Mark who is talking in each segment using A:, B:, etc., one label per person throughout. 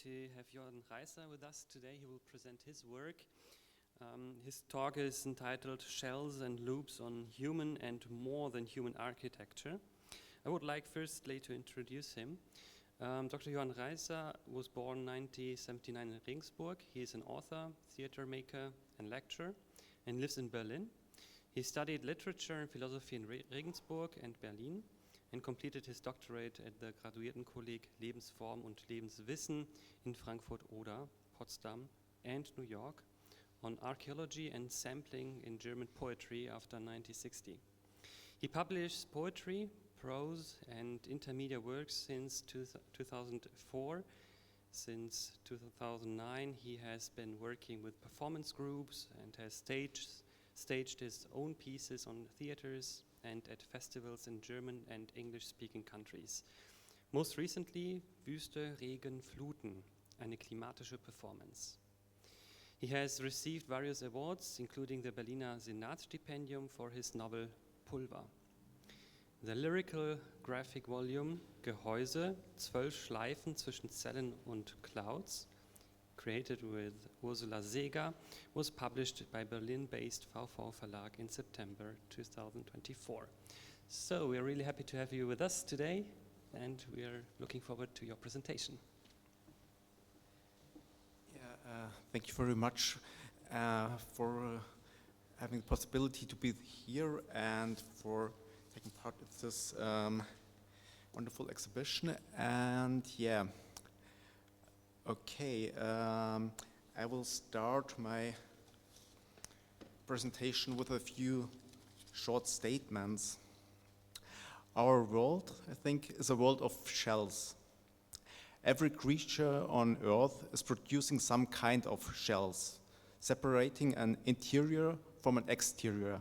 A: to have Reißer with us today. He will present his work. His talk is entitled Shells and Loops on Human and More Than Human Architecture. I would like firstly to introduce him. Dr. Johann Reißer was born 1979 in Regensburg. He is an author, theater maker, and lecturer, and lives in Berlin. He studied literature and philosophy in Regensburg and Berlin, and completed his doctorate at the Graduiertenkolleg Lebensform und Lebenswissen in Frankfurt-Oder, Potsdam, and New York on archaeology and sampling in German poetry after 1960. He publishes poetry, prose, and intermedia works since 2004. Since 2009, he has been working with performance groups and has staged his own pieces on theaters and at festivals in German and English-speaking countries. Most recently, Wüste, Regen, Fluten, eine klimatische Performance. He has received various awards, including the Berliner Senatsstipendium for his novel Pulver. The lyrical graphic volume geHäuse, 12 Schleifen zwischen Zellen und Clouds, created with Ursula Seeger, was published by Berlin-based Fowler Verlag in September 2024. So we are really happy to have you with us today, and we are looking forward to your presentation.
B: Thank you very much for having the possibility to be here and for taking part in this wonderful exhibition. And I will start my presentation with a few short statements. Our world, I think, is a world of shells. Every creature on Earth is producing some kind of shells, separating an interior from an exterior.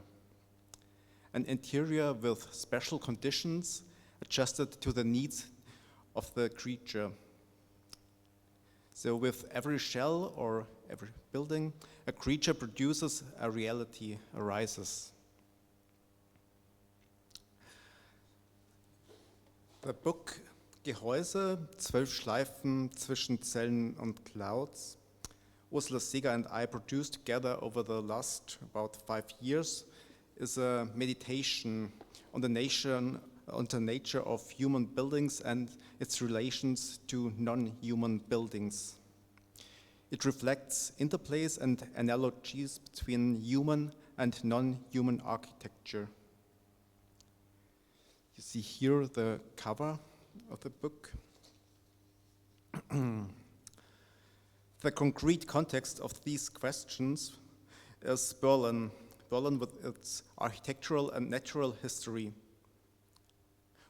B: An interior with special conditions adjusted to the needs of the creature. So with every shell or every building, a creature produces, a reality arises. The book geHäuse, 12 Schleifen zwischen Zellen und Clouds, Ursula Seeger and I produced together over the last about 5 years, is a meditation on the nature of human buildings and its relations to non-human buildings. It reflects interplays and analogies between human and non-human architecture. You see here the cover of the book. The concrete context of these questions is Berlin with its architectural and natural history.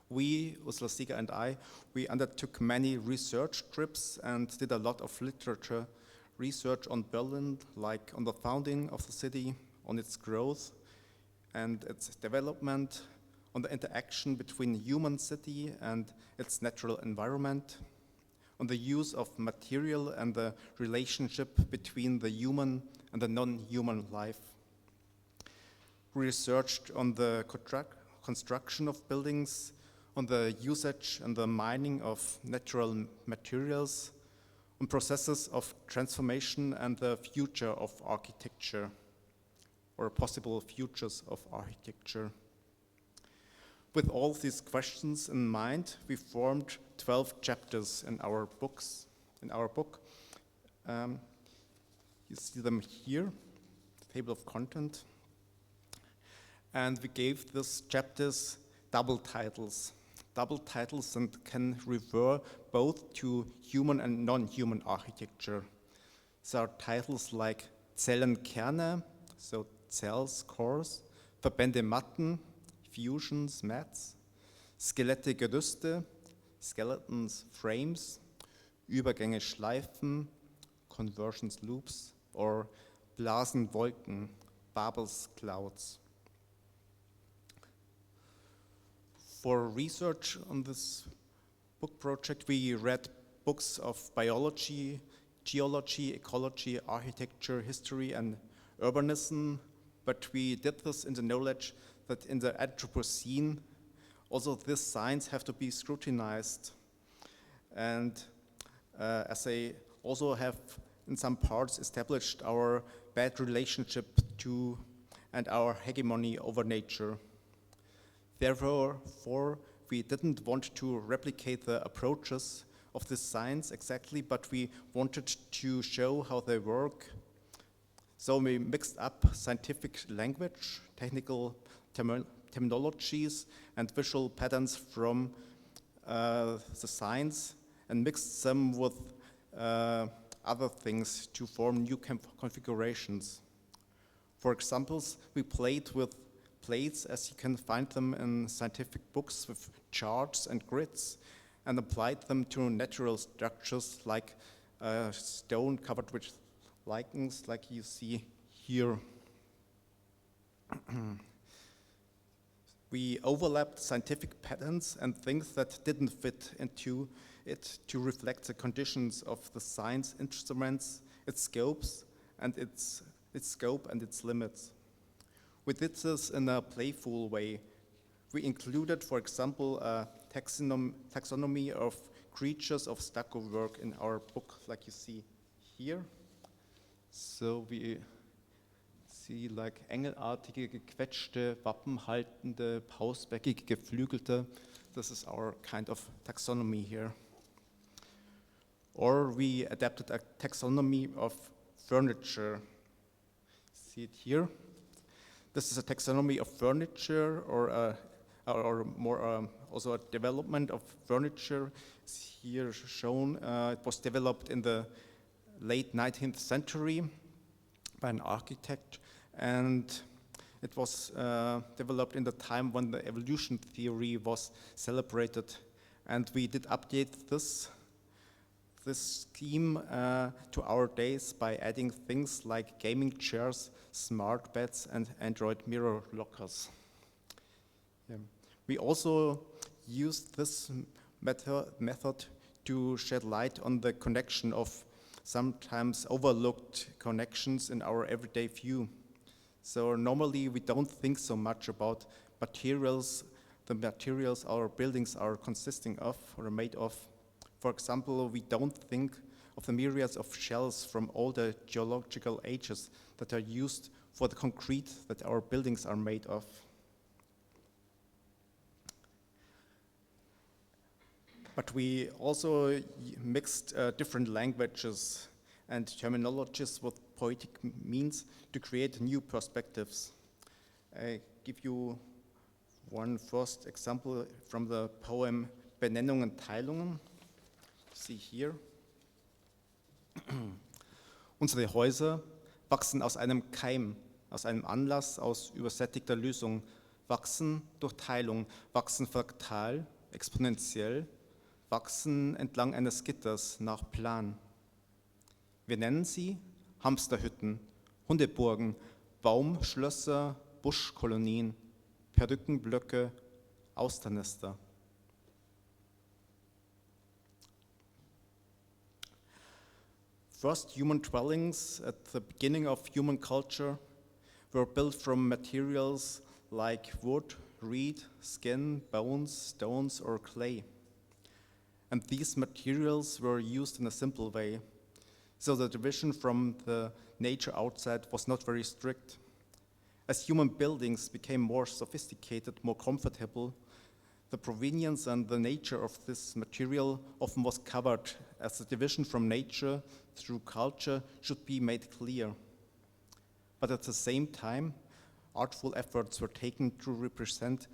B: We, Ursula Seeger and I, we undertook many research trips and did a lot of literature research on Berlin, like on the founding of the city, on its growth and its development, on the interaction between human city and its natural environment, on the use of material and the relationship between the human and the non-human life. We researched on the construction of buildings, on the usage and the mining of natural materials, on processes of transformation and the future of architecture, or possible futures of architecture. With all these questions in mind, we formed 12 chapters in our book. You see them here, the table of content. And we gave these chapters double titles and can refer both to human and non-human architecture. These are titles like Zellenkerne, so cells, cores, Verbände Matten, fusions, mats, Skelette Gerüste, skeletons, frames, Übergänge Schleifen, conversions loops, or Blasen Wolken, bubbles clouds. For research on this book project, we read books of biology, geology, ecology, architecture, history, and urbanism, but we did this in the knowledge that in the Anthropocene, also these science have to be scrutinized. And as they also have in some parts established our bad relationship to and our hegemony over nature. Therefore, we didn't want to replicate the approaches of this science exactly, but we wanted to show how they work. So we mixed up scientific language, technical terminologies, and visual patterns from the science, and mixed them with other things to form new configurations. For examples, we played with plates as you can find them in scientific books with charts and grids, and applied them to natural structures like stone covered with lichens like you see here. We overlapped scientific patterns and things that didn't fit into it to reflect the conditions of the science instruments, its scopes, and its scope and its limits. We did this in a playful way. We included, for example, a taxonomy of creatures of stucco work in our book, like you see here. So we see like engelartige, gequetschte, wappenhaltende, pausbäckige, geflügelte. This is our kind of taxonomy here. Or we adapted a taxonomy of furniture. See it here? This is a taxonomy of furniture, or more also a development of furniture. It's here shown. It was developed in the late 19th century by an architect, and it was developed in the time when the evolution theory was celebrated, and we did update this scheme to our days by adding things like gaming chairs, smart beds, and Android mirror lockers. Yeah. We also used this method to shed light on the connection of sometimes overlooked connections in our everyday view. So normally we don't think so much about materials, the materials our buildings are consisting of or made of. For example, we don't think of the myriads of shells from all the geological ages that are used for the concrete that our buildings are made of. But we also mixed different languages and terminologies with poetic means to create new perspectives. I give you one first example from the poem Benennungen, Teilungen. See here. Unsere Häuser wachsen aus einem Keim, aus einem Anlass, aus übersättigter Lösung, wachsen durch Teilung, wachsen fraktal, exponentiell, wachsen entlang eines Gitters nach Plan. Wir nennen sie Hamsterhütten, Hundeburgen, Baumschlösser, Buschkolonien, Perückenblöcke, Austernester. First human dwellings at the beginning of human culture were built from materials like wood, reed, skin, bones, stones, or clay. And these materials were used in a simple way. So the division from the nature outside was not very strict. As human buildings became more sophisticated, more comfortable, the provenience and the nature of this material often was covered, as the division from nature through culture should be made clear. But at the same time, artful efforts were taken to represent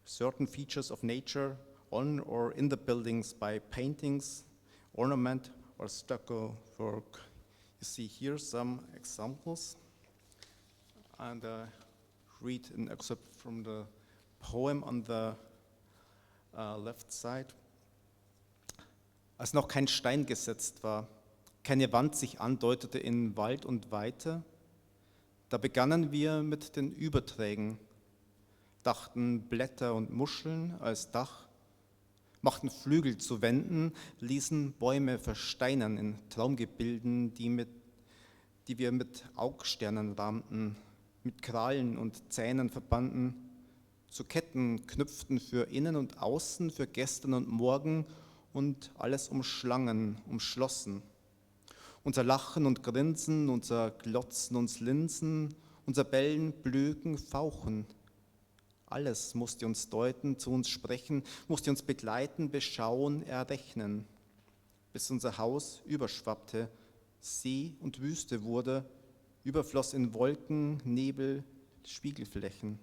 B: certain features of nature on or in the buildings by paintings, ornament, or stucco work. You see here some examples, and read an excerpt from the poem on the left side. Als noch kein Stein gesetzt war, keine Wand sich andeutete in Wald und Weite, da begannen wir mit den Überträgen, dachten Blätter und Muscheln als Dach, machten Flügel zu Wänden, ließen Bäume versteinern in Traumgebilden, die wir mit Augsternen rahmten, mit Krallen und Zähnen verbanden, zu Ketten knüpften für Innen und Außen, für Gestern und Morgen und alles umschlangen, umschlossen. Unser Lachen und Grinsen, unser Glotzen und Linsen, unser Bellen, Blöken, Fauchen. Alles musste uns deuten, zu uns sprechen, musste uns begleiten, beschauen, errechnen, bis unser Haus überschwappte, See und Wüste wurde, überfloss in Wolken, Nebel, Spiegelflächen.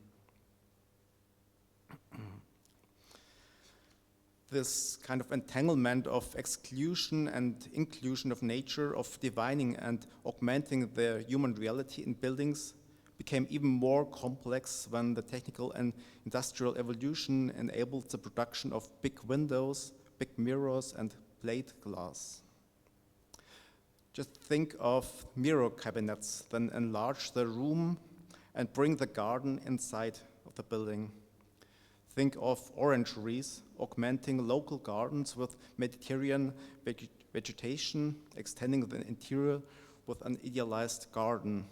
B: This kind of entanglement of exclusion and inclusion of nature, of divining and augmenting the human reality in buildings became even more complex when the technical and industrial evolution enabled the production of big windows, big mirrors, and plate glass. Just think of mirror cabinets, then enlarge the room and bring the garden inside of the building. Think of orangeries, augmenting local gardens with Mediterranean vegetation, extending the interior with an idealized garden.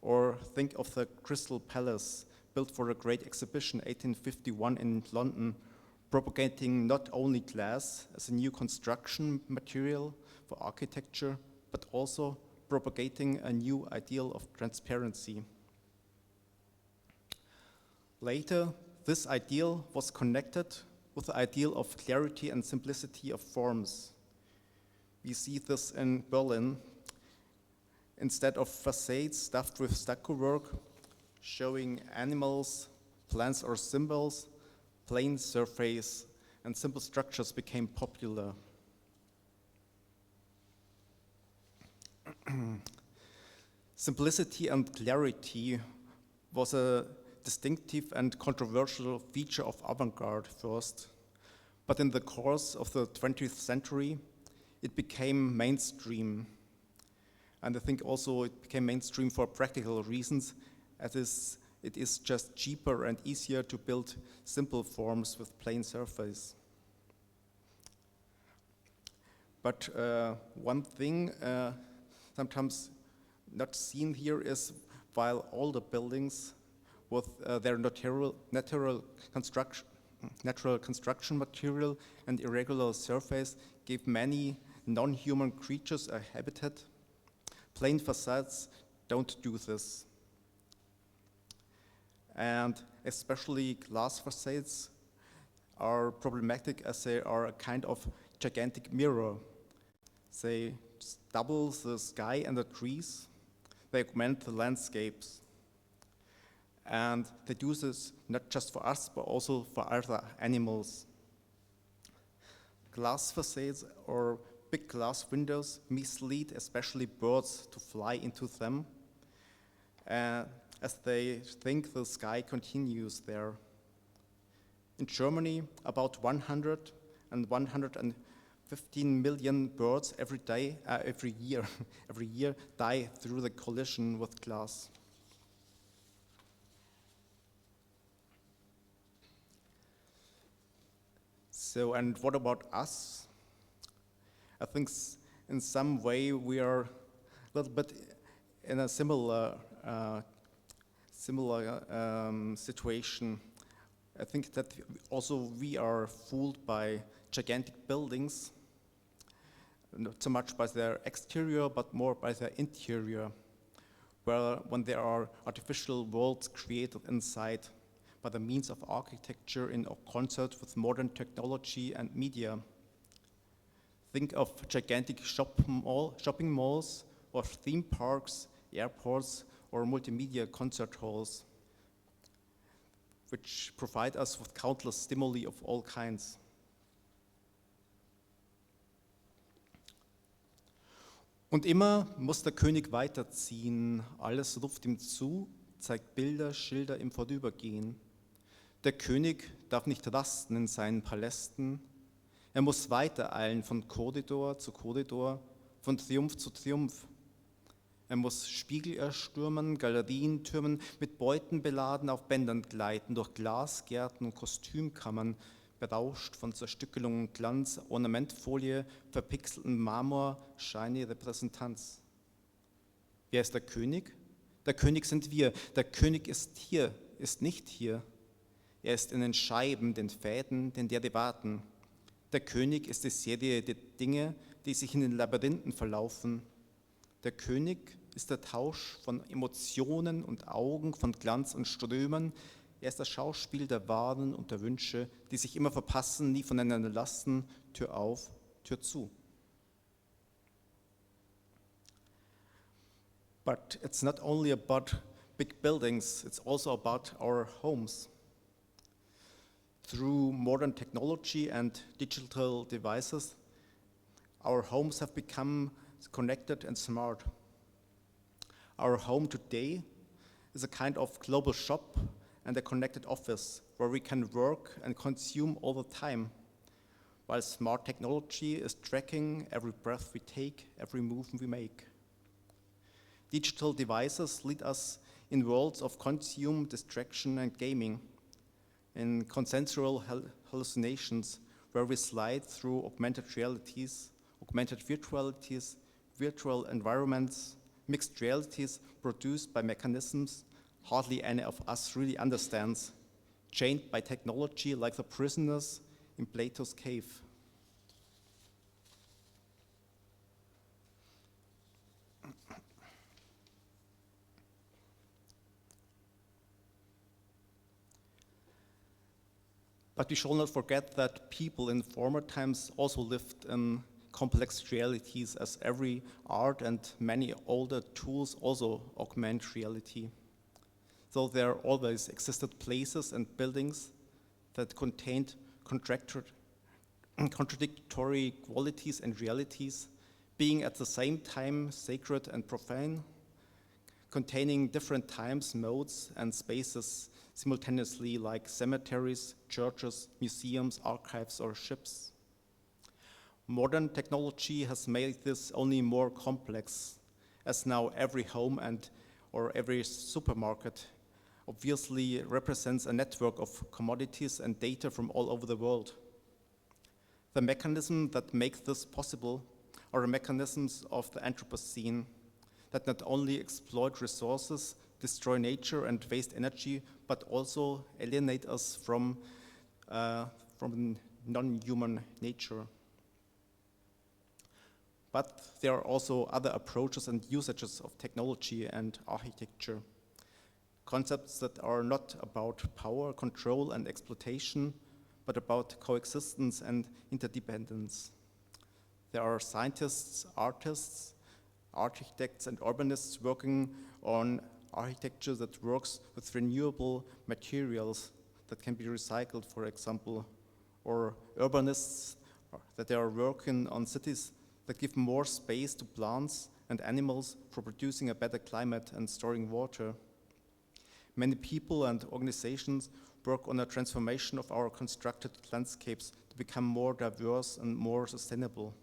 B: Or think of the Crystal Palace, built for a great exhibition 1851 in London, propagating not only glass as a new construction material for architecture, but also propagating a new ideal of transparency. Later, this ideal was connected with the ideal of clarity and simplicity of forms. We see this in Berlin. Instead of facades stuffed with stucco work, showing animals, plants or symbols, plain surface and simple structures became popular. Simplicity and clarity was a distinctive and controversial feature of avant-garde first, but in the course of the 20th century, it became mainstream. And I think also it became mainstream for practical reasons, as it is just cheaper and easier to build simple forms with plain surface. But one thing sometimes not seen here is while all the buildings with their natural construction material and irregular surface gave many non-human creatures a habitat, plain facades don't do this. And especially glass facades are problematic as they are a kind of gigantic mirror. They double the sky and the trees, they augment the landscapes. And they do this not just for us, but also for other animals. Glass facades or big glass windows mislead especially birds to fly into them, as they think the sky continues there. In Germany, about 100 and 115 million birds every year die through the collision with glass. So, and what about us? I think in some way we are a little bit in a similar situation. I think that also we are fooled by gigantic buildings, not so much by their exterior, but more by their interior, when there are artificial worlds created inside by the means of architecture in concert with modern technology and media. Think of gigantic shopping malls, or theme parks, airports, or multimedia concert halls, which provide us with countless stimuli of all kinds. Und immer muss der König weiterziehen, alles ruft ihm zu, zeigt Bilder, Schilder im Vorübergehen. Der König darf nicht rasten in seinen Palästen, er muss weitereilen von Korridor zu Korridor, von Triumph zu Triumph. Er muss Spiegel erstürmen, Galerien türmen, mit Beuten beladen auf Bändern gleiten, durch Glasgärten und Kostümkammern, berauscht von Zerstückelung und Glanz, Ornamentfolie, verpixelten Marmor, shiny Repräsentanz. Wer ist der König? Der König sind wir. Der König ist hier, ist nicht hier. Er ist in den Scheiben, den Fäden, den Derivaten. Der König ist die Serie der Dinge, die sich in den Labyrinthen verlaufen. Der König ist der Tausch von Emotionen und Augen, von Glanz und Strömen. Er ist das Schauspiel der Wahnen und der Wünsche, die sich immer verpassen, nie voneinander lassen. Tür auf, Tür zu. But it's not only about big buildings, it's also about our homes. Through modern technology and digital devices, our homes have become connected and smart. Our home today is a kind of global shop and a connected office where we can work and consume all the time, while smart technology is tracking every breath we take, every move we make. Digital devices lead us in worlds of consume, distraction, and gaming, in consensual hallucinations where we slide through augmented realities, augmented virtualities, virtual environments, mixed realities produced by mechanisms hardly any of us really understands, chained by technology like the prisoners in Plato's cave. But we shall not forget that people in former times also lived in complex realities, as every art and many older tools also augment reality. So there always existed places and buildings that contained contradictory qualities and realities, being at the same time sacred and profane, containing different times, modes, and spaces simultaneously, like cemeteries, churches, museums, archives, or ships. Modern technology has made this only more complex, as now every home or every supermarket obviously represents a network of commodities and data from all over the world. The mechanisms that make this possible are the mechanisms of the Anthropocene that not only exploit resources, destroy nature, and waste energy, but also alienate us from non-human nature. But there are also other approaches and usages of technology and architecture. Concepts that are not about power, control, and exploitation, but about coexistence and interdependence. There are scientists, artists, architects, and urbanists working on architecture that works with renewable materials that can be recycled, for example, or urbanists that are working on cities that give more space to plants and animals for producing a better climate and storing water. Many people and organizations work on a transformation of our constructed landscapes to become more diverse and more sustainable.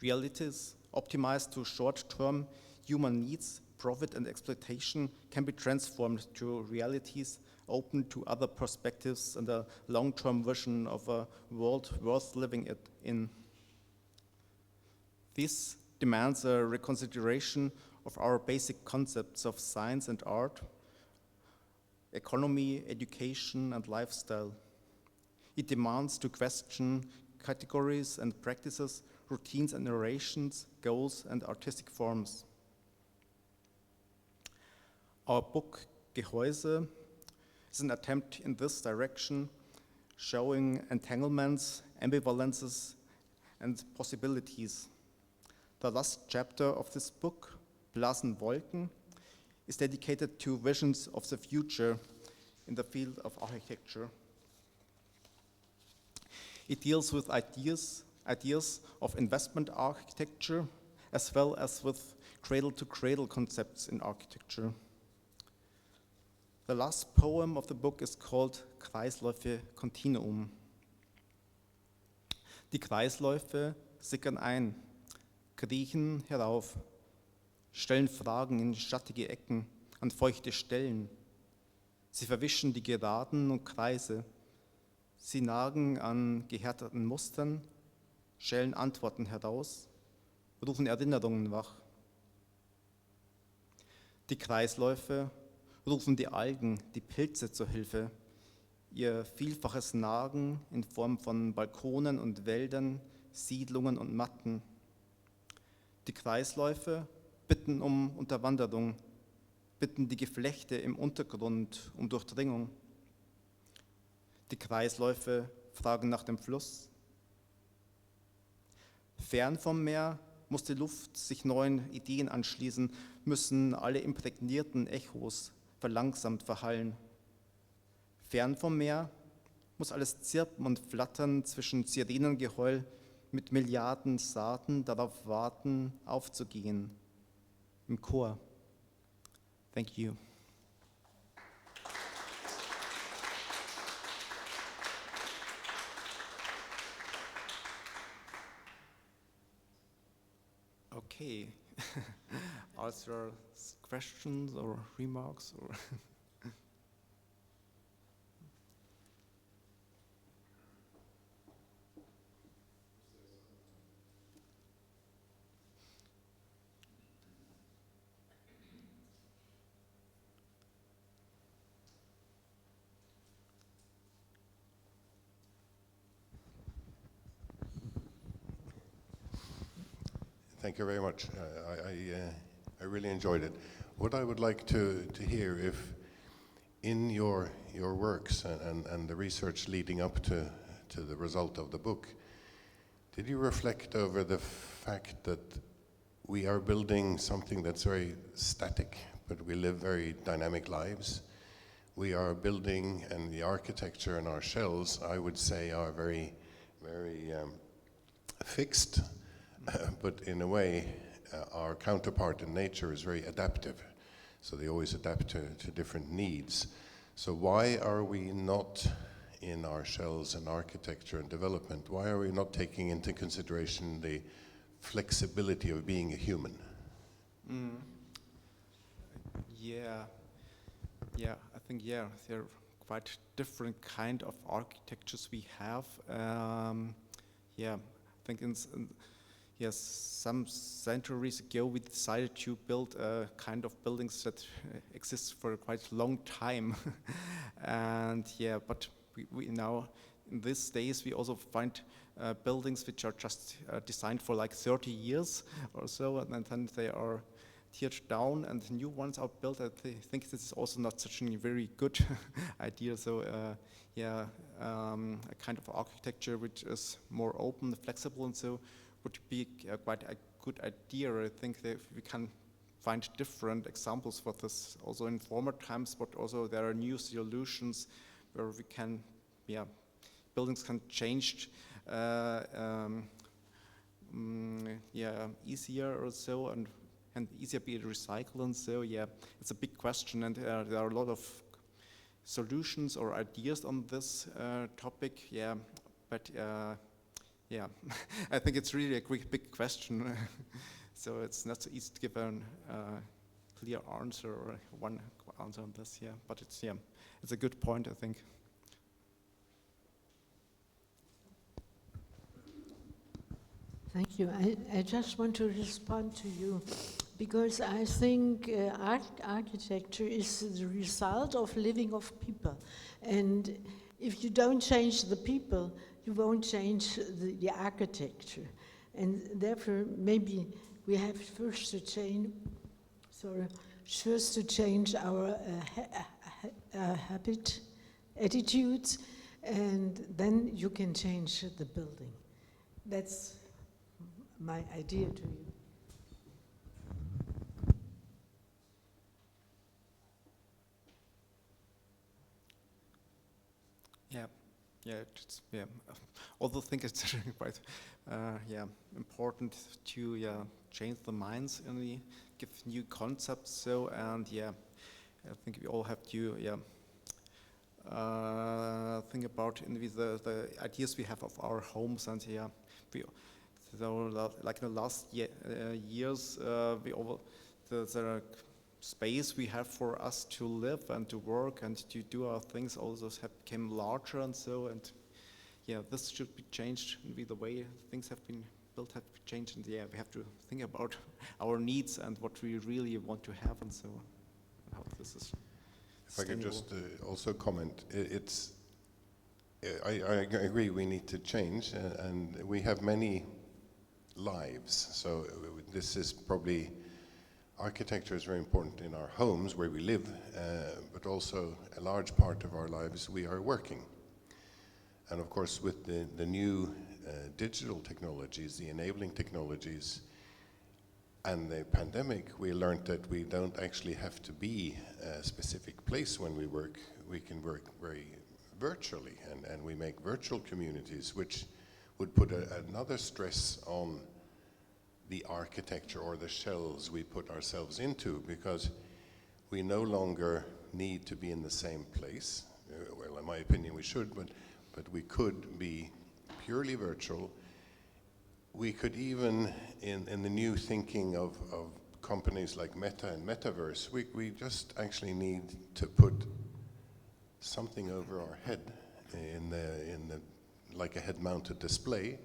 B: Realities optimized to short-term human needs, profit, and exploitation can be transformed to realities open to other perspectives and a long-term vision of a world worth living in. This demands a reconsideration of our basic concepts of science and art, economy, education, and lifestyle. It demands to question categories and practices, routines and narrations, goals and artistic forms. Our book, geHäuse, is an attempt in this direction, showing entanglements, ambivalences, and possibilities. The last chapter of this book, Blasen Wolken, is dedicated to visions of the future in the field of architecture. It deals with ideas of investment architecture, as well as with cradle-to-cradle concepts in architecture. The last poem of the book is called Kreisläufe Continuum. Die Kreisläufe sickern ein, kriechen herauf, stellen Fragen in schattige Ecken, an feuchte Stellen. Sie verwischen die Geraden und Kreise. Sie nagen an gehärteten Mustern, schälen Antworten heraus, rufen Erinnerungen wach. Die Kreisläufe rufen die Algen, die Pilze zur Hilfe. ihr vielfaches Nagen in Form von Balkonen und Wäldern, Siedlungen und Matten. Die Kreisläufe bitten um Unterwanderung, bitten die Geflechte im Untergrund um Durchdringung. Die Kreisläufe fragen nach dem Fluss. Fern vom Meer muss die Luft sich neuen Ideen anschließen, müssen alle imprägnierten Echos verlangsamt verhallen. Fern vom Meer muss alles zirpen und flattern zwischen Sirenengeheul mit Milliarden Saaten darauf warten, aufzugehen. Im Chor. Thank you. Okay. Are there questions or remarks or?
C: Thank you very much. I really enjoyed it. What I would like to hear, if in your works and the research leading up to the result of the book, did you reflect over the fact that we are building something that's very static, but we live very dynamic lives? We are building, and the architecture in our shells, I would say, are very, very fixed. But in a way, our counterpart in nature is very adaptive. So they always adapt to different needs. So why are we not, in our shells and architecture and development, why are we not taking into consideration the flexibility of being a human?
B: Yeah, I think, there are quite different kind of architectures we have. I think some centuries ago we decided to build kind of buildings that exist for quite a long time. And but we now, in these days, we also find buildings which are just designed for like 30 years or so, and then they are teared down and new ones are built. I think this is also not such a very good idea. So a kind of architecture which is more open, flexible, and so would be quite a good idea. I think that we can find different examples for this also in former times, but also there are new solutions where we can, buildings can change easier or so, and easier be recycled, and so it's a big question, and there are a lot of solutions or ideas on this topic, but I think it's really a big question. So it's not so easy to give a clear answer or one answer on this, but it's a good point, I think.
D: Thank you. I just want to respond to you because I think architecture is the result of living of people. And if you don't change the people, you won't change the architecture. And therefore, maybe we have first to change our attitudes, and then you can change the building. That's my idea to you.
B: Although I think it's quite important to change the minds and give new concepts. So and I think we all have to think about the ideas we have of our homes, and like in the last years, the space we have for us to live and to work and to do our things also have become larger, and so, and this should be changed. The way things have been built have changed, and we have to think about our needs and what we really want to have, and so, and how this is.
C: If I could just also comment, it's I agree we need to change, and we have many lives. So this is probably, architecture is very important in our homes where we live, but also a large part of our lives we are working. And of course with the new digital technologies, the enabling technologies, and the pandemic, we learned that we don't actually have to be a specific place when we work. We can work very virtually, and we make virtual communities, which would put another stress on the architecture or the shells we put ourselves into, because we no longer need to be in the same place. Well, in my opinion, we should, but we could be purely virtual. We could even, in the new thinking of companies like Meta and Metaverse, we just actually need to put something over our head in the like a head-mounted display,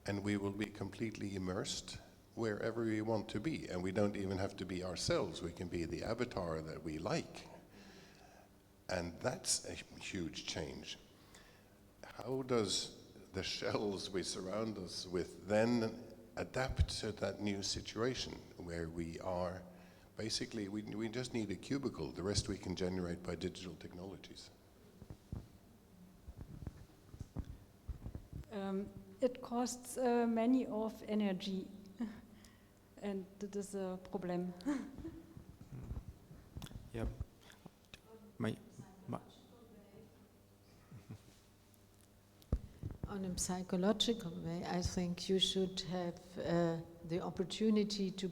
C: and we will be completely immersed wherever we want to be, and we don't even have to be ourselves. We can be the avatar that we like, and that's a huge change. How does the shells we surround us with then adapt to that new situation where we are basically, we just need a cubicle, the rest we can generate by digital technologies?
E: It costs many of energy, and that is a problem.
B: Yeah.
D: On a psychological way, I think you should have the opportunity to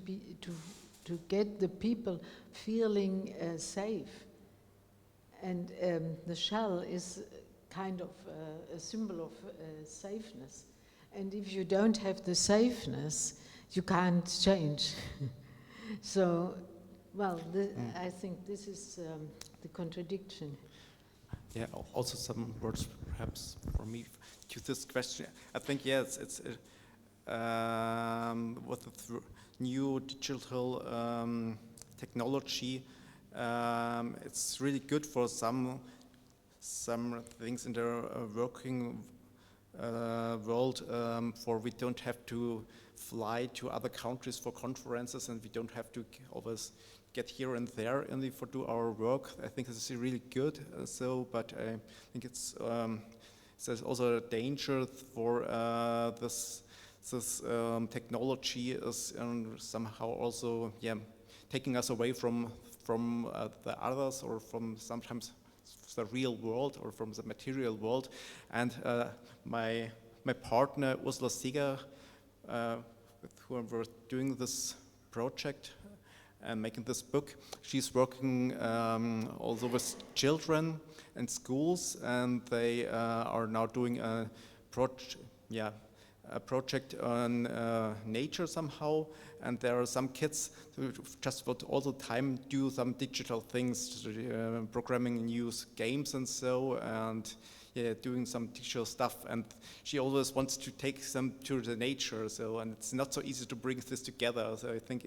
D: get the people feeling safe, and the shell is kind of a symbol of safeness. And if you don't have the safeness, you can't change. So, well, I think this is the contradiction.
B: Yeah, also some words perhaps for me to this question. I think, yes, it's with the new digital technology, it's really good for some things in the working world, for we don't have to fly to other countries for conferences, and we don't have to always get here and there only for do our work. I think this is really good. But I think it's there's also a danger for this technology is somehow also taking us away from the others, or from sometimes the real world, or from the material world. And my partner Ursula Seeger, with whom we're doing this project and making this book, she's working also with children and schools, and they are now doing a project on nature somehow. And there are some kids who just would all the time do some digital things, programming new games and so, and doing some digital stuff. And she always wants to take them to the nature. So, and it's not so easy to bring this together. So I think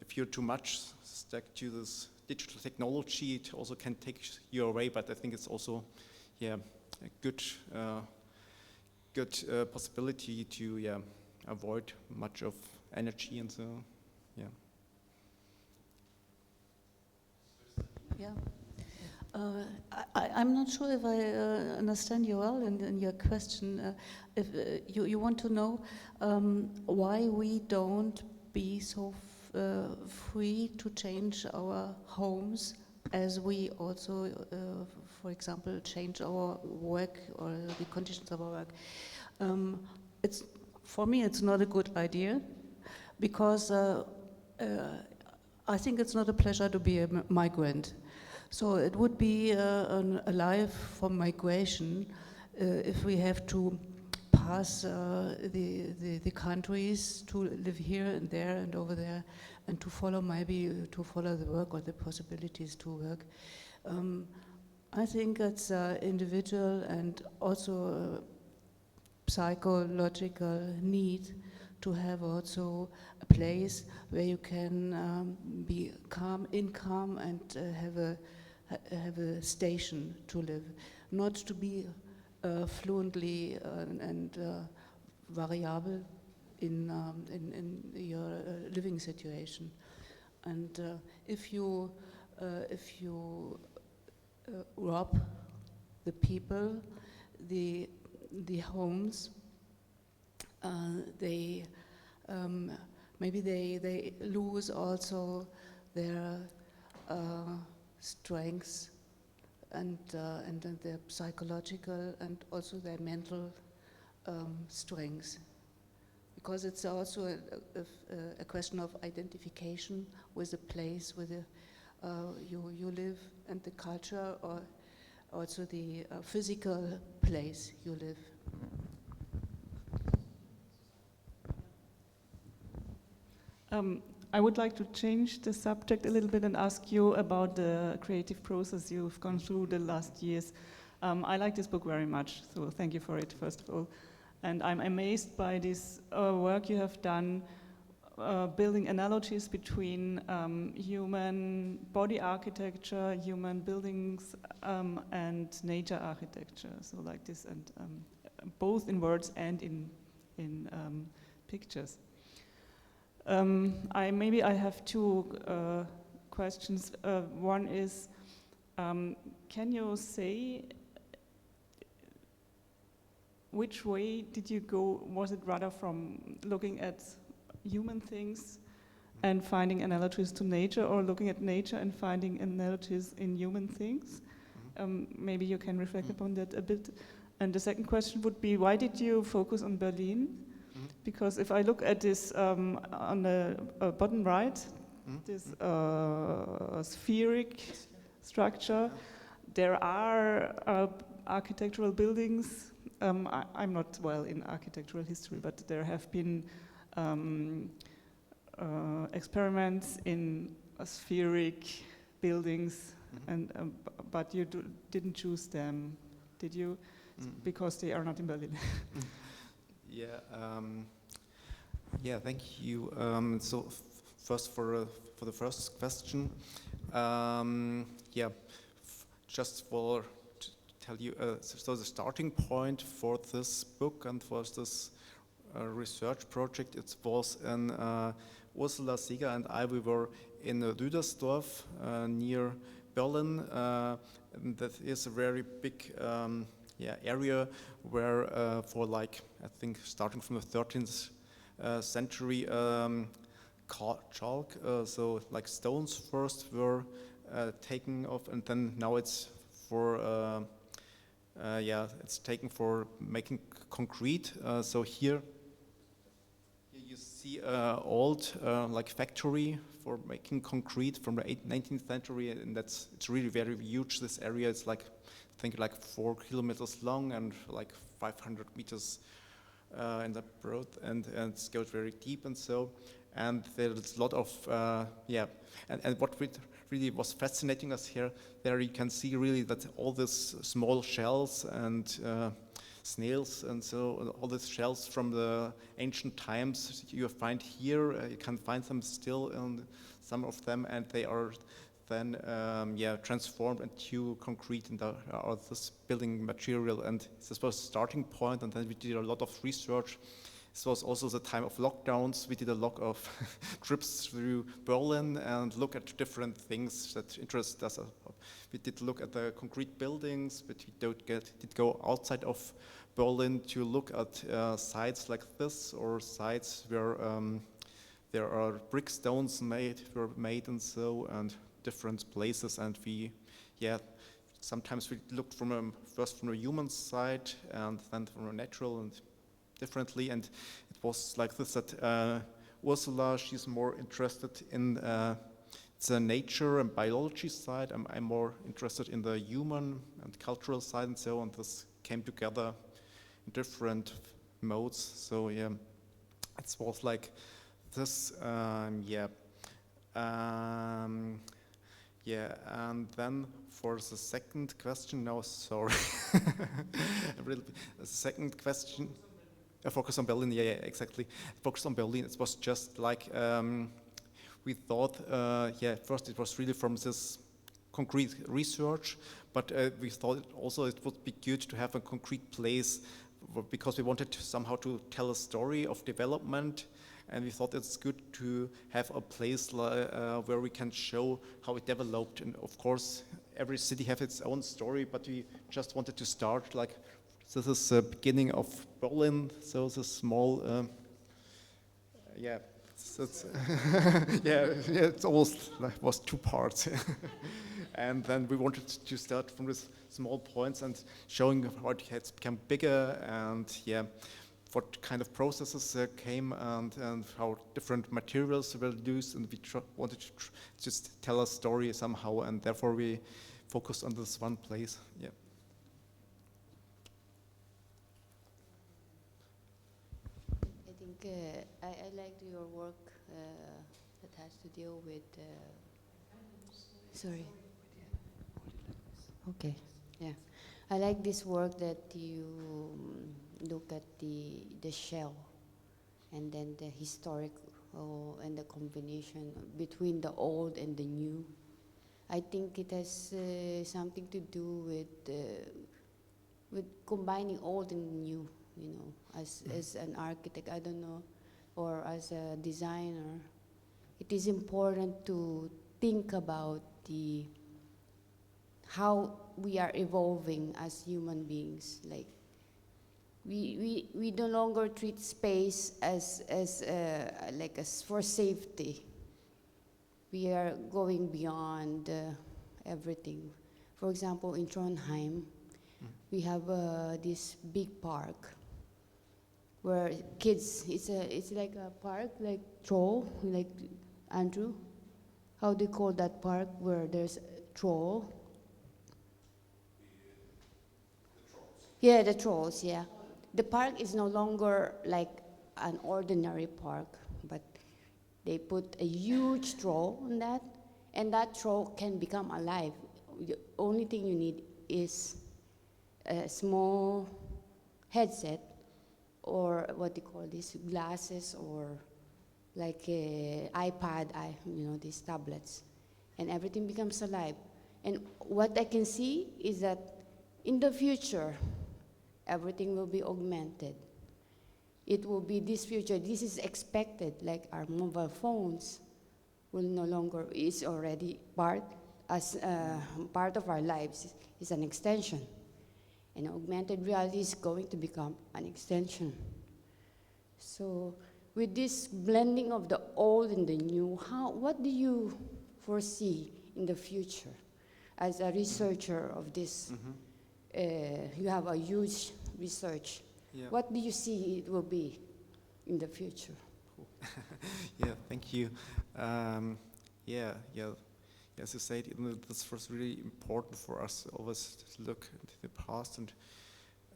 B: if you're too much stuck to this digital technology, it also can take you away. But I think it's also, a good possibility to avoid much of energy and so,
F: Yeah. I'm not sure if I understand you well in your question. If you want to know why we don't be so free to change our homes, as we also, for example, change our work or the conditions of our work. For me, it's not a good idea, because I think it's not a pleasure to be a migrant. So it would be a life for migration if we have to pass the countries to live here and there and over there, and to follow the work or the possibilities to work. I think it's individual and also psychological need to have also a place where you can be calm and have a station to live, not to be fluently and variable in your living situation. And if you rob the people, the homes, they maybe they lose also their strengths and their psychological and also their mental strengths, because it's also a question of identification with the place where you live and the culture, or also the physical place you live.
G: I would like to change the subject a little bit and ask you about the creative process you've gone through the last years. I like this book very much, so thank you for it, first of all. And I'm amazed by this work you have done, building analogies between human body architecture, human buildings, and nature architecture. So like this, and both in words and in pictures. Maybe I have two questions. One is, can you say which way did you go? Was it rather from looking at human things and finding analogies to nature, or looking at nature and finding analogies in human things? Maybe you can reflect upon that a bit. And the second question would be, why did you focus on Berlin? Because if I look at this on the bottom right, this spheric structure, there are architectural buildings. I'm not well in architectural history, but there have been experiments in spheric buildings, and but you didn't choose them, did you? Because they are not in Berlin.
B: Yeah, thank you. So first for the first question, just for to tell you, so the starting point for this book and for this research project, it was in Ursula Seeger and I, we were in Rüdersdorf near Berlin, and that is a very big area where for like, I think starting from the 13th century, chalk, so like stones first were taken off, and then now it's for it's taken for making concrete. So here you see old like factory for making concrete from the 19th century, and it's really very huge. This area is like, I think like 4 kilometers long and like 500 meters in the broad, and it goes very deep and so. And there's a lot of and what really was fascinating us here, there you can see really that all these small shells and snails and so all these shells from the ancient times you find here, you can find them still in some of them, and they are then transformed into concrete and this building material. And this was the starting point, and then we did a lot of research. This was also the time of lockdowns. We did a lot of trips through Berlin and look at different things that interest us. We did look at the concrete buildings, but we did go outside of Berlin to look at sites like this, or sites where there are brick stones were made and so, and different places. And we, sometimes we looked first from a human side and then from a natural and differently. And it was like this that Ursula, she's more interested in the nature and biology side. I'm more interested in the human and cultural side, and so on. This came together in different modes. So it was like this, and then for the second question, no, sorry. The second question, focus on Berlin, exactly. Focus on Berlin, it was just like, we thought, first it was really from this concrete research, but we thought also it would be good to have a concrete place because we wanted to somehow to tell a story of development, and we thought it's good to have a place where we can show how it developed. And of course, every city has its own story, but we just wanted to start like, this is the beginning of Berlin, so it's a small, yeah, it's almost like was 2 parts. And then we wanted to start from this small points and showing how it has become bigger, and yeah, what kind of processes came, and how different materials were used, and we wanted to just tell a story somehow, and therefore we focused on this one place. Yeah.
H: I think I liked your work that has to deal with. Sorry. Okay. Yeah, I like this work that you look at the shell, and then the historical and the combination between the old and the new. I think it has something to do with combining old and new. You know, as an architect, I don't know, or as a designer, it is important to think about how we are evolving as human beings. Like, we no longer treat space as for safety. We are going beyond everything. For example, in Trondheim, we have this big park where kids, it's like a park, like troll, like Andrew. How do you call that park where there's troll? Yeah, the trolls, yeah. The park is no longer like an ordinary park, but they put a huge troll on that, and that troll can become alive. The only thing you need is a small headset, or what do you call this, glasses, or like a iPad, these tablets, and everything becomes alive. And what I can see is that in the future, everything will be augmented. It will be this future. This is expected, like our mobile phones will no longer, is already part of our lives, is an extension. And augmented reality is going to become an extension. So with this blending of the old and the new, what do you foresee in the future as a researcher of this? You have a huge research. Yeah. What do you see it will be in the future?
B: Cool. Yeah, thank you. As you said, this was really important for us always to look into the past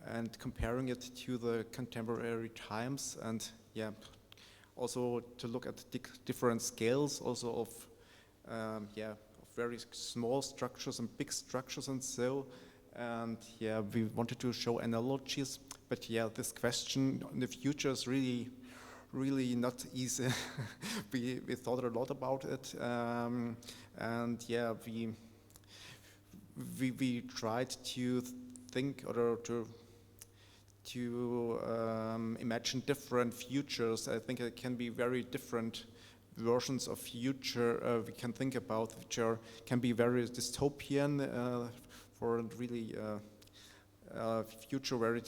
B: and comparing it to the contemporary times, and also to look at different scales, also of very small structures and big structures, and so. And we wanted to show analogies, but this question in the future is really, really not easy. we thought a lot about it, and we tried to think or to imagine different futures. I think it can be very different versions of future we can think about, which can be very dystopian. For a really future where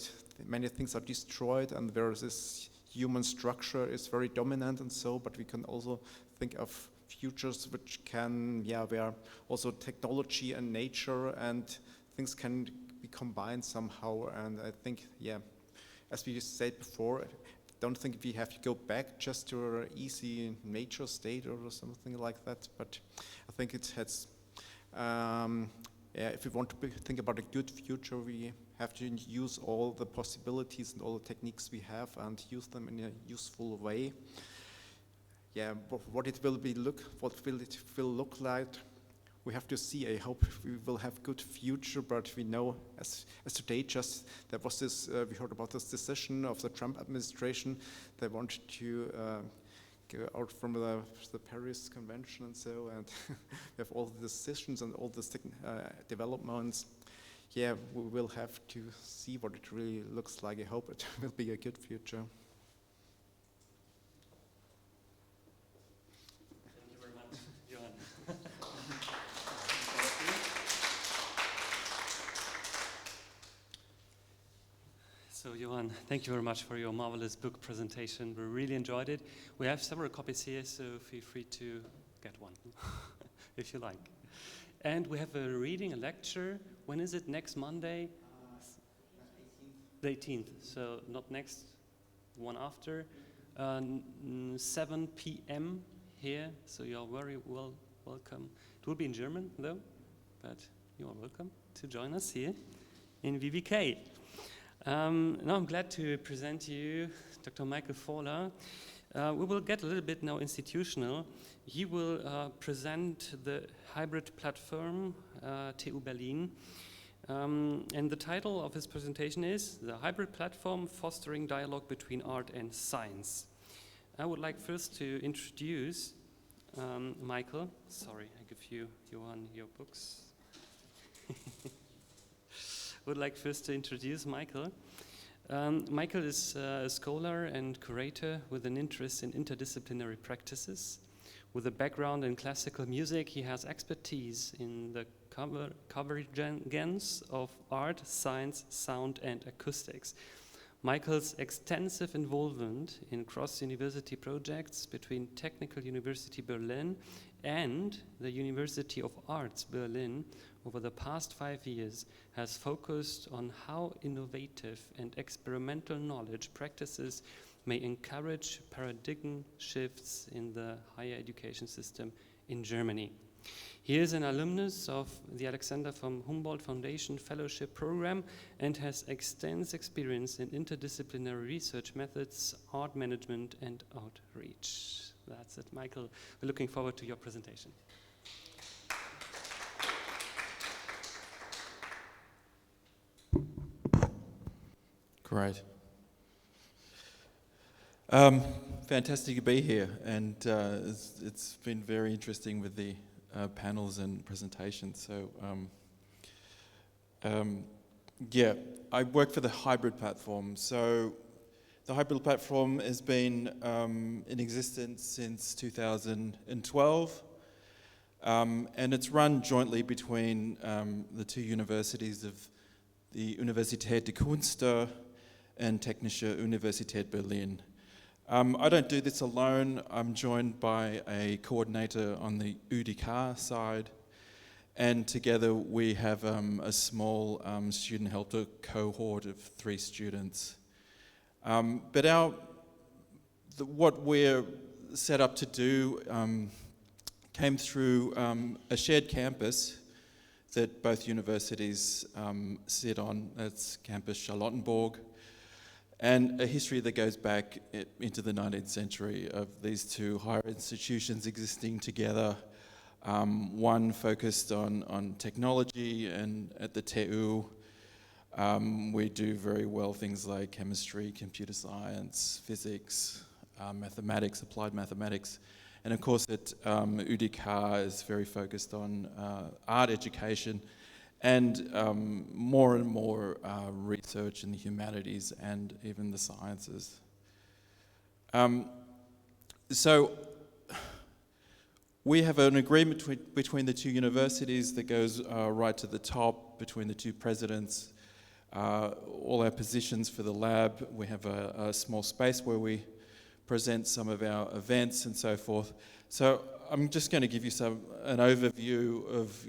B: many things are destroyed and where this human structure is very dominant and so, but we can also think of futures which can, where also technology and nature and things can be combined somehow. And I think, as we said before, I don't think we have to go back just to an easy nature state or something like that, but I think it has if we want to think about a good future, we have to use all the possibilities and all the techniques we have and use them in a useful way. What it will look like, we have to see. I hope we will have good future, but we know as today just there was this, we heard about this decision of the Trump administration. They want to go out from the Paris Convention and so, and we have all the decisions and all the developments. Yeah, we will have to see what it really looks like. I hope it will be a good future.
A: Thank you very much, Johan. So, Johan, thank you very much for your marvelous book presentation. We really enjoyed it. We have several copies here, so feel free to get one, if you like. And we have a reading, a lecture. When is it? Next Monday? The 18th. So not next, one after. 7 p.m. here, so you're very welcome. It will be in German, though, but you are welcome to join us here in VBK. Now I'm glad to present you Dr. Michael Fowler. We will get a little bit now institutional. He will present the hybrid platform, TU Berlin. And the title of his presentation is The Hybrid Platform Fostering Dialogue Between Art and Science. I would like first to introduce Michael. Sorry, I give you, Johan, your books. Would like first to introduce Michael. Michael is a scholar and curator with an interest in interdisciplinary practices. With a background in classical music, he has expertise in the convergence of art, science, sound, and acoustics. Michael's extensive involvement in cross-university projects between Technical University Berlin and the University of Arts Berlin over the past 5 years has focused on how innovative and experimental knowledge practices may encourage paradigm shifts in the higher education system in Germany. He is an alumnus of the Alexander von Humboldt Foundation Fellowship Program and has extensive experience in interdisciplinary research methods, art management, and outreach. That's it, Michael. We're looking forward to your presentation.
I: Great. Fantastic to be here, and it's been very interesting with the panels and presentations. So, yeah, I work for the Hybrid Platform. So, the Hybrid Platform has been in existence since 2012, and it's run jointly between the two universities of the Universität der Künstler and Technische Universität Berlin. I don't do this alone. I'm joined by a coordinator on the UDK side, and together we have a small student helper cohort of 3 students. But what we're set up to do came through a shared campus that both universities sit on. That's Campus Charlottenburg. And a history that goes back into the 19th century of these two higher institutions existing together. One focused on technology, and at the TU, we do very well things like chemistry, computer science, physics, mathematics, applied mathematics. And of course at UDK is very focused on art education, and more and more research in the humanities and even the sciences. So we have an agreement between the two universities that goes right to the top between the two presidents. All our positions for the lab, we have a small space where we present some of our events and so forth. So I'm just going to give you an overview of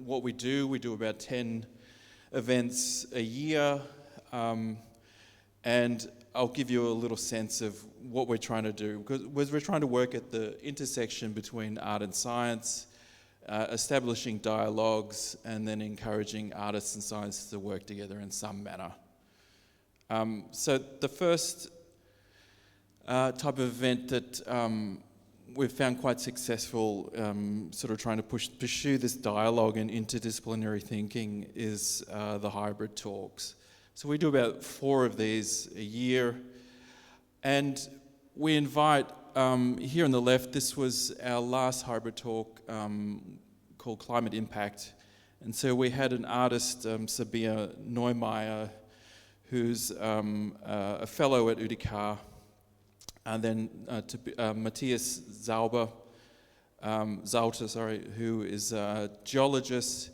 I: what we do. We do about 10 events a year, and I'll give you a little sense of what we're trying to do, because we're trying to work at the intersection between art and science, establishing dialogues, and then encouraging artists and scientists to work together in some manner. So the first type of event that we've found quite successful, sort of trying to pursue this dialogue and interdisciplinary thinking, is the hybrid talks. So we do about 4 of these a year, and we invite here on the left, this was our last hybrid talk called Climate Impact. And so we had an artist, Sabina Neumeier, who's a fellow at UDK, and then Matthias Sauter, who is a geologist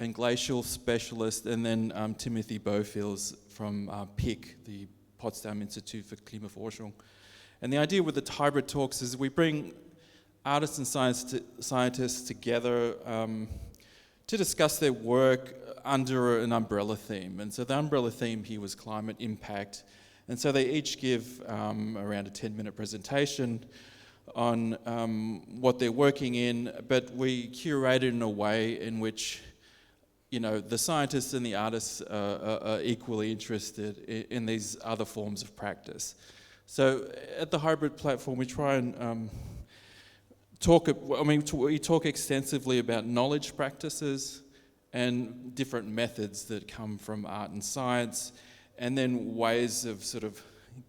I: and glacial specialist, and then Timothy Bofils from PIC, the Potsdam Institute for Klimaforschung. And the idea with the hybrid talks is we bring artists and scientists together to discuss their work under an umbrella theme. And so the umbrella theme here was climate impact. And so they each give around a 10-minute presentation on what they're working in, but we curate it in a way in which, you know, the scientists and the artists are equally interested in these other forms of practice. So at the hybrid platform, we try and we talk extensively about knowledge practices and different methods that come from art and science, and then ways of sort of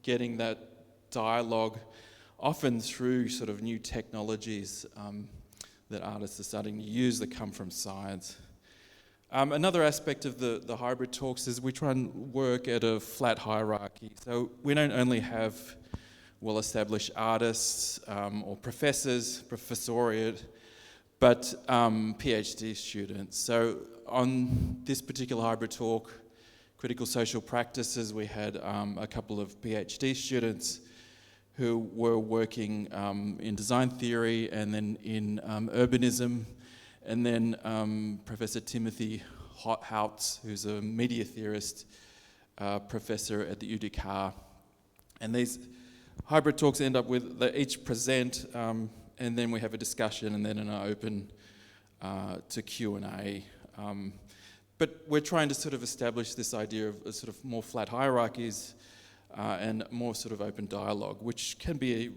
I: getting that dialogue, often through sort of new technologies that artists are starting to use that come from science. Another aspect of the hybrid talks is we try and work at a flat hierarchy. So we don't only have well-established artists or professors, professoriate, but PhD students. So on this particular hybrid talk, Critical Social Practices, we had a couple of PhD students who were working in design theory and then in urbanism, and then Professor Timothy Houtz, who's a media theorist, professor at the UDK. And these hybrid talks end up with, they each present, and then we have a discussion, and then an open to Q&A. But we're trying to sort of establish this idea of a sort of more flat hierarchies and more sort of open dialogue, which can be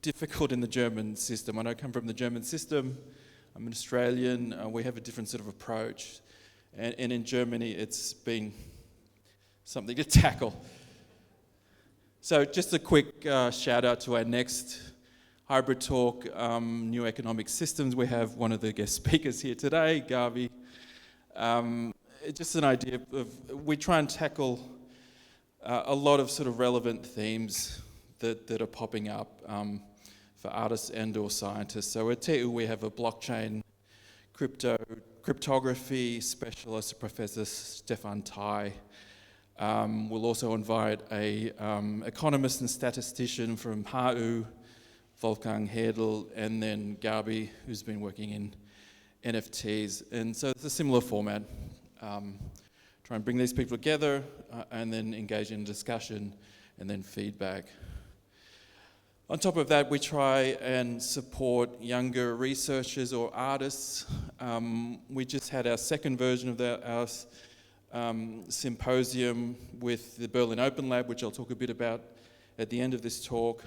I: difficult in the German system. I come from the German system. I'm an Australian. We have a different sort of approach. And in Germany, it's been something to tackle. So just a quick shout out to our next hybrid talk, New Economic Systems. We have one of the guest speakers here today, Gavi. Just an idea of, we try and tackle a lot of sort of relevant themes that are popping up for artists and or scientists. So at TU we have a blockchain cryptography specialist, Professor Stefan Tai. We'll also invite a economist and statistician from HU, Wolfgang Hedel, and then Gabi, who's been working in NFTs. And so it's a similar format. Try and bring these people together and then engage in discussion and then feedback. On top of that, we try and support younger researchers or artists. We just had our second version of our symposium with the Berlin Open Lab, which I'll talk a bit about at the end of this talk.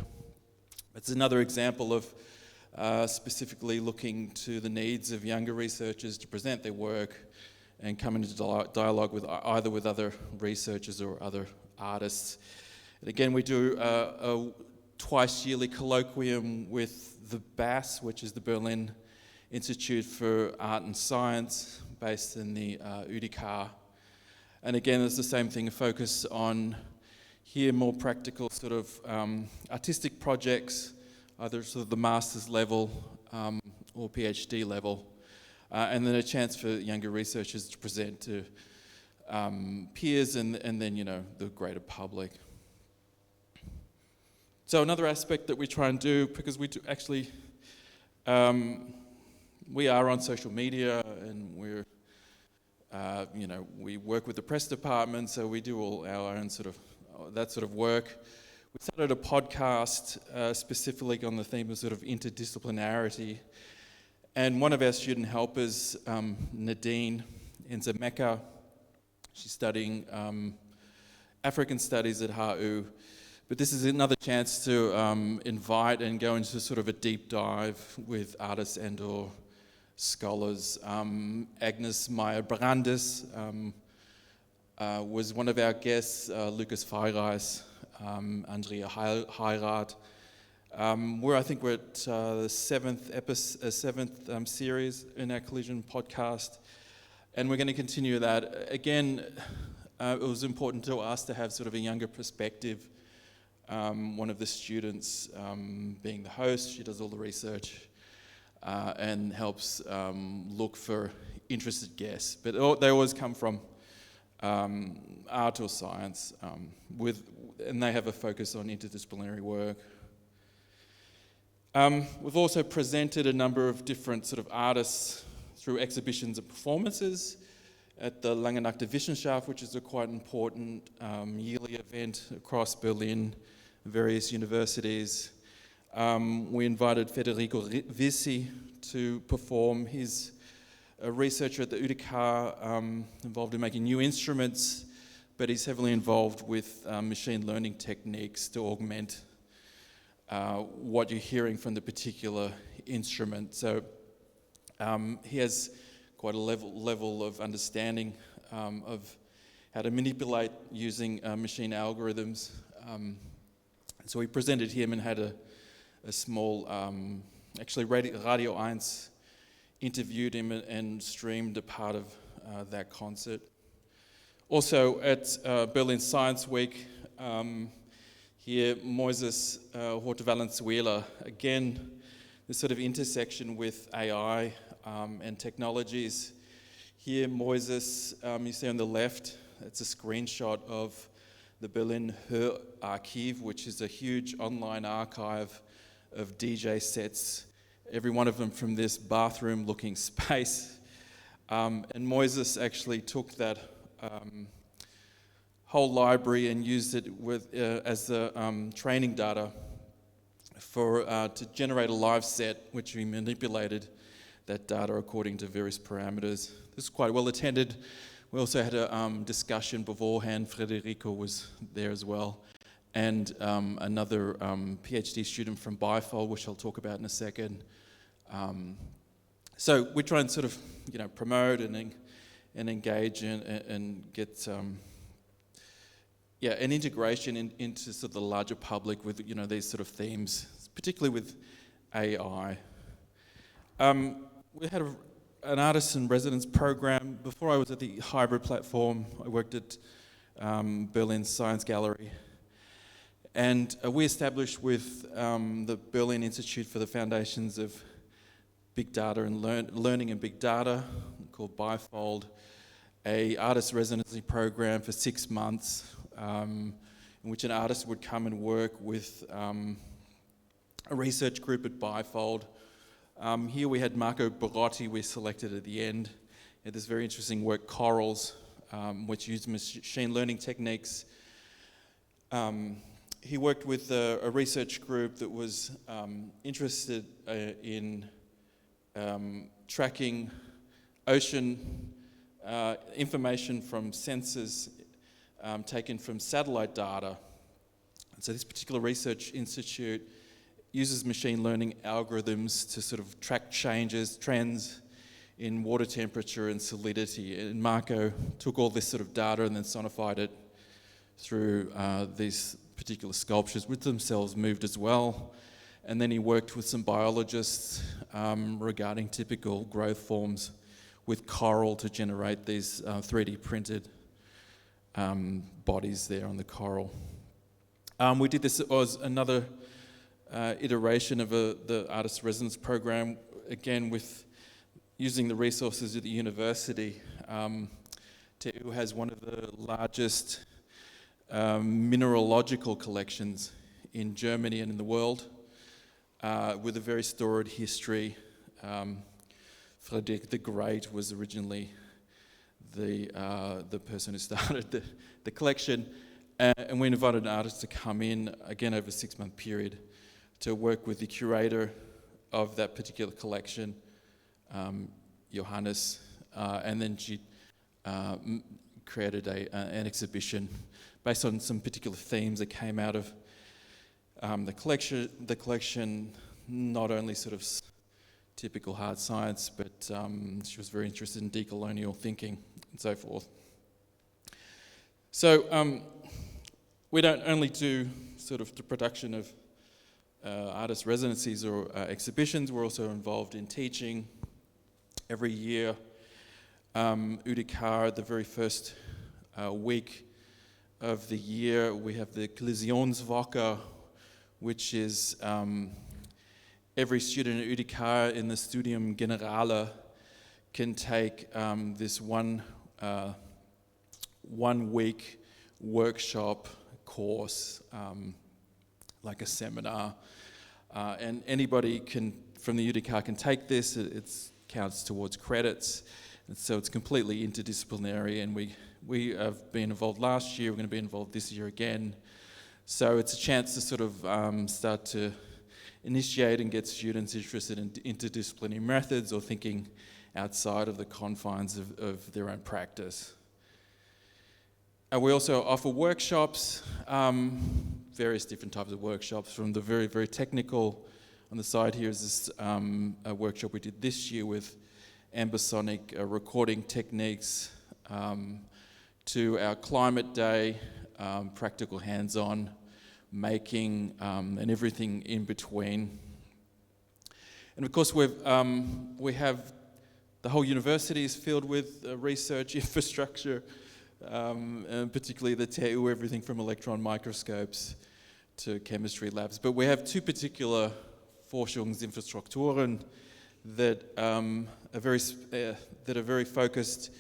I: It's another example of specifically looking to the needs of younger researchers to present their work and come into dialogue with either with other researchers or other artists. And again, we do a twice yearly colloquium with the BAS, which is the Berlin Institute for Art and Science, based in the UDK. And again, it's the same thing, a focus on here more practical sort of artistic projects, either sort of the master's level or PhD level, and then a chance for younger researchers to present to peers and then, you know, the greater public. So another aspect that we try and do, because we do actually, we are on social media and we're, you know, we work with the press department, so we do all our own sort of, that sort of work. We started a podcast specifically on the theme of sort of interdisciplinarity. And one of our student helpers, Nadine Enzameka, she's studying African studies at HU. But this is another chance to invite and go into sort of a deep dive with artists and or scholars. Agnes Meyer-Brandes was one of our guests, Lucas Feireis, Andrea Heirat. I think we're at the seventh series in our Collision podcast, and we're going to continue that. Again, it was important to us to have sort of a younger perspective. One of the students being the host, she does all the research and helps look for interested guests. But they always come from art or science, and they have a focus on interdisciplinary work. We've also presented a number of different sort of artists through exhibitions and performances at the Langenackte Wissenschaft, which is a quite important yearly event across Berlin, various universities. We invited Federico Vissi to perform. He's a researcher at the UDK, involved in making new instruments, but he's heavily involved with machine learning techniques to augment what you're hearing from the particular instrument. So he has quite a level of understanding of how to manipulate using machine algorithms. So we presented him and had a small, actually Radio 1 interviewed him and streamed a part of that concert. Also at Berlin Science Week, here, Moises Horta-Valenzuela, again, the sort of intersection with AI and technologies. Here, Moises, you see on the left, it's a screenshot of the Berlin Hörarchiv, which is a huge online archive of DJ sets, every one of them from this bathroom-looking space. And Moises actually took that whole library and used it as the training data to generate a live set, which we manipulated that data according to various parameters. This is quite well attended. We also had a discussion beforehand. Federico was there as well, and another PhD student from BIFOL, which I'll talk about in a second. So we try and sort of, promote and engage and get an integration into sort of the larger public with these sort of themes, particularly with AI. We had an artist in residence program. Before I was at the hybrid platform, I worked at Berlin Science Gallery, and we established with the Berlin Institute for the Foundations of Big Data and Learning and Big Data, called Bifold, a artist residency program for 6 months, in which an artist would come and work with a research group at Bifold. Here we had Marco Barotti, we selected at the end. He had this very interesting work, Corals, which used machine learning techniques. He worked with a research group that was interested in tracking ocean information from sensors taken from satellite data. And so this particular research institute uses machine learning algorithms to sort of track trends in water temperature and salinity. And Marco took all this sort of data and then sonified it through these particular sculptures, which themselves moved as well. And then he worked with some biologists regarding typical growth forms with coral to generate these 3D printed bodies there on the coral. We did this as another iteration of the artist residence program, again with using the resources at the university. TU has one of the largest mineralogical collections in Germany and in the world, with a very storied history. Frederick the Great was originally the person who started the collection, and we invited an artist to come in, again over a 6-month period, to work with the curator of that particular collection, Johannes, and then she created an exhibition based on some particular themes that came out of the collection, not only sort of typical hard science, but she was very interested in decolonial thinking and so forth. So we don't only do sort of the production of artist residencies or exhibitions. We're also involved in teaching. Every year, UDK, the very first week of the year, we have the Collisionswoche, which is every student at UDK in the Studium Generale can take this one week workshop course, like a seminar, and anybody from the UDK can take this. It counts towards credits, and so it's completely interdisciplinary, and we have been involved last year, we're going to be involved this year again. So it's a chance to sort of start to initiate and get students interested in interdisciplinary methods or thinking outside of the confines of their own practice. We also offer workshops, various different types of workshops, from the very, very technical. On the side here is this a workshop we did this year with ambisonic recording techniques, to our climate day, practical hands-on making, and everything in between. And of course we have the whole university is filled with research infrastructure, and particularly the TU, everything from electron microscopes to chemistry labs. But we have two particular Forschungsinfrastrukturen that are very focused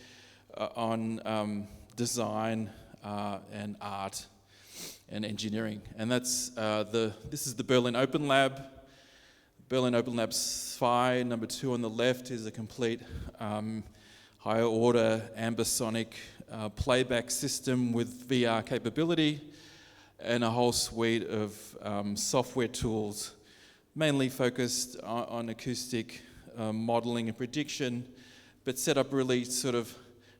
I: on design and art and engineering, and that's this is the Berlin Open Lab. Berlin Open Lab SPI, number 2 on the left, is a complete higher order ambisonic playback system with VR capability and a whole suite of software tools, mainly focused on acoustic modeling and prediction, but set up really sort of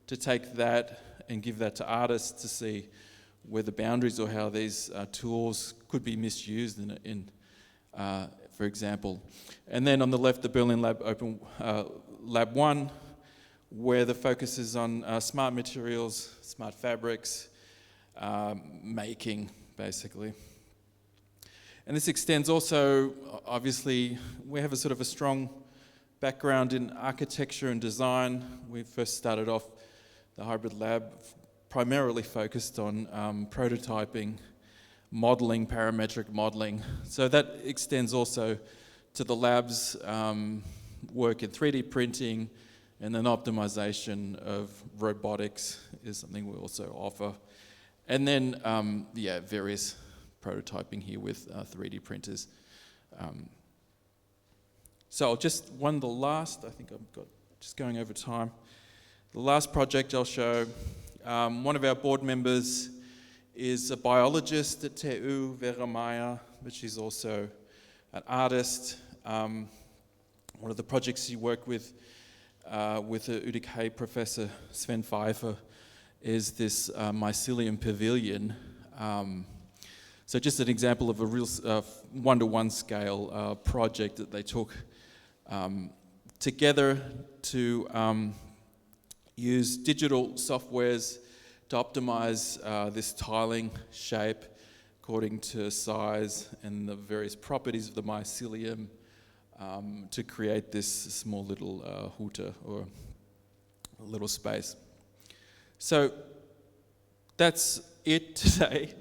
I: to take that and give that to artists to see where the boundaries or how these tools could be misused in for example. And then on the left, the Berlin Lab Open Lab 1, where the focus is on smart materials, smart fabrics, making, basically. And this extends also, obviously, we have a sort of a strong background in architecture and design. We first started off the hybrid lab primarily focused on prototyping, modeling, parametric modeling. So that extends also to the lab's work in 3D printing, and then optimization of robotics is something we also offer. And then, various prototyping here with 3D printers. So I'll just the last, I think I've got, just going over time. The last project I'll show, one of our board members is a biologist at TU, Verein, but she's also an artist. One of the projects she worked with the UDK professor Sven Pfeiffer is this mycelium pavilion. So just an example of a real one-to-one scale project that they took together to use digital softwares to optimize this tiling shape according to size and the various properties of the mycelium to create this small little huta, or a little space. So that's it today.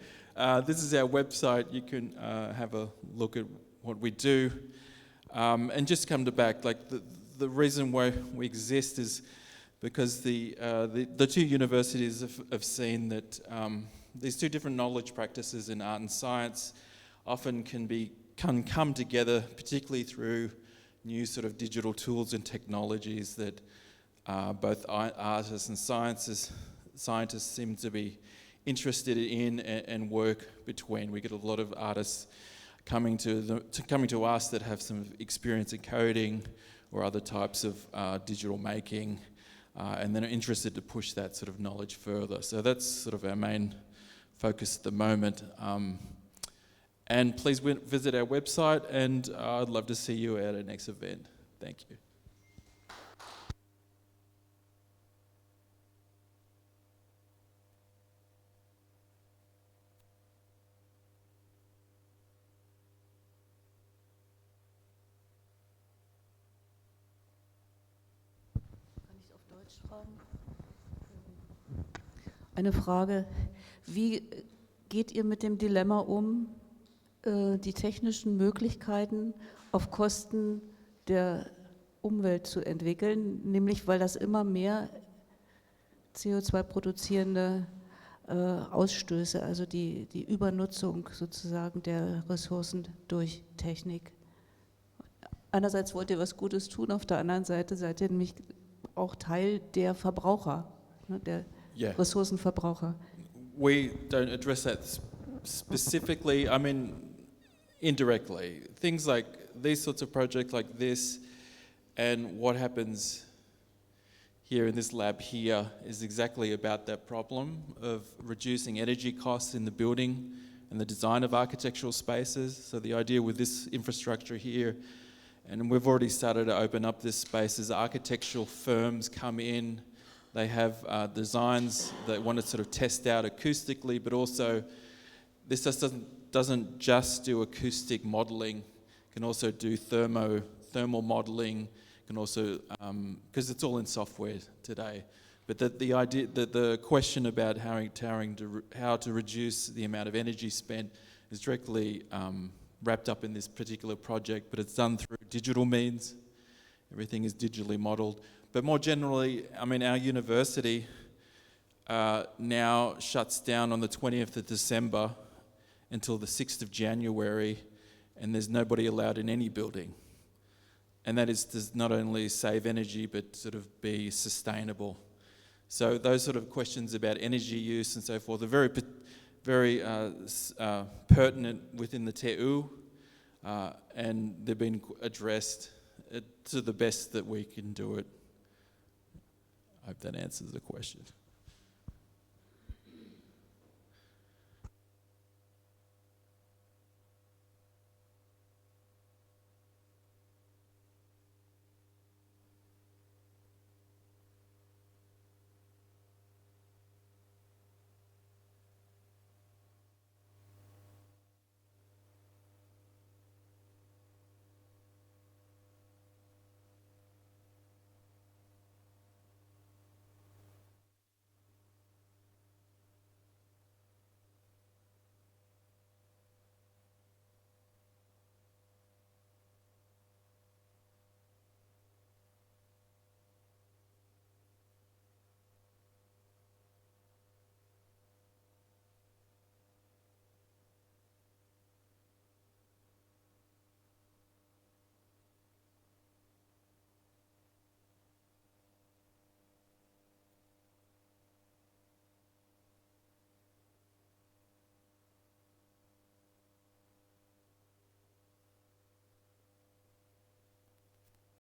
I: This is our website. You can have a look at what we do. And just come to back, like the reason why we exist is because the two universities have seen that these two different knowledge practices in art and science often can come together, particularly through new sort of digital tools and technologies that both artists and scientists seem to be interested in and work between. We get a lot of artists coming to us that have some experience in coding or other types of digital making, and then are interested to push that sort of knowledge further. So that's sort of our main focus at the moment. And please visit our website, and I'd love to see you at our next event. Thank you.
F: Eine Frage, wie geht ihr mit dem Dilemma um, die technischen Möglichkeiten auf Kosten der Umwelt zu entwickeln, nämlich weil das immer mehr CO2 produzierende Ausstöße, also die Übernutzung sozusagen der Ressourcen durch Technik. Einerseits wollt ihr was Gutes tun, auf der anderen Seite seid ihr nämlich auch Teil der Verbraucher, ne, der Ressourcenverbraucher.
I: We don't address that specifically, I mean, indirectly. Things like these sorts of projects like this and what happens here in this lab here is exactly about that problem of reducing energy costs in the building and the design of architectural spaces. So the idea with this infrastructure here, and we've already started to open up this space as architectural firms come in. They have designs that want to sort of test out acoustically, but also this just doesn't just do acoustic modelling. It can also do thermal modelling. Can also because it's all in software today. But the idea that the question about how to reduce the amount of energy spent is directly wrapped up in this particular project. But it's done through digital means. Everything is digitally modelled. But more generally, I mean, our university now shuts down on the 20th of December until the 6th of January, and there's nobody allowed in any building. And that is to not only save energy, but sort of be sustainable. So those sort of questions about energy use and so forth are very pertinent within the TU, and they've been addressed to the best that we can do it. I hope that answers the question.